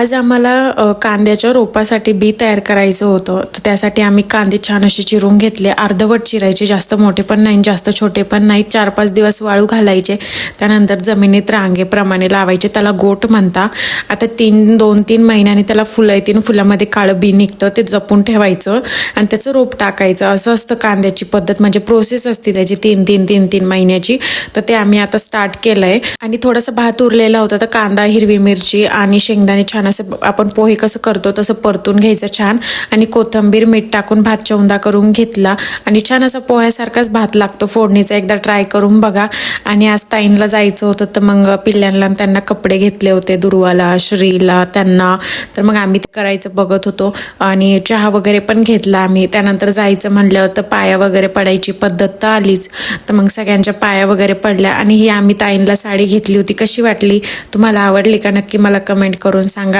आज आम्हाला कांद्याच्या रोपासाठी बी तयार करायचं होतं. तर त्यासाठी आम्ही कांदे छान असे चिरून घेतले. अर्धवट चिरायचे, जास्त मोठे पण नाही जास्त छोटे पण नाही. 4-5 दिवस वाळू घालायचे. त्यानंतर जमिनीत रांगेप्रमाणे लावायचे. त्याला गोट म्हणता. आता 2-3 महिन्यांनी त्याला फुलं येतील. फुलामध्ये काळं बी निघतं, ते जपून ठेवायचं आणि त्याचं रोप टाकायचं. असं असतं कांद्याची पद्धत, म्हणजे प्रोसेस असते त्याची 3 महिन्याची. तर ते आम्ही आता स्टार्ट केलं आहे. आणि थोडासा भात उरलेला होता, तर कांदा, हिरवी मिरची आणि शेंगदाणे छान असं आपण पोहे कसं करतो तसं परतून घ्यायचं छान. आणि कोथिंबीर, मीठ टाकून भात चौंदा करून घेतला. आणि छान असा पोह्यासारखाच भात लागतो फोडणीचा. एकदा ट्राय करून बघा. आणि आज ताईंला जायचं होतं, तर मग पिल्ल्यांना त्यांना कपडे घेतले होते, दुर्वाला, श्रीला त्यांना. तर मग आम्ही ते करायचं बघत होतो. आणि चहा वगैरे पण घेतला आम्ही. त्यानंतर जायचं म्हणलं तर पाया वगैरे पडायची पद्धत तर आलीच. तर मग सगळ्यांच्या पाया वगैरे पडल्या. आणि ही आम्ही ताईंला साडी घेतली होती. कशी वाटली, तुम्हाला आवडली का, नक्की मला कमेंट करून सांगा.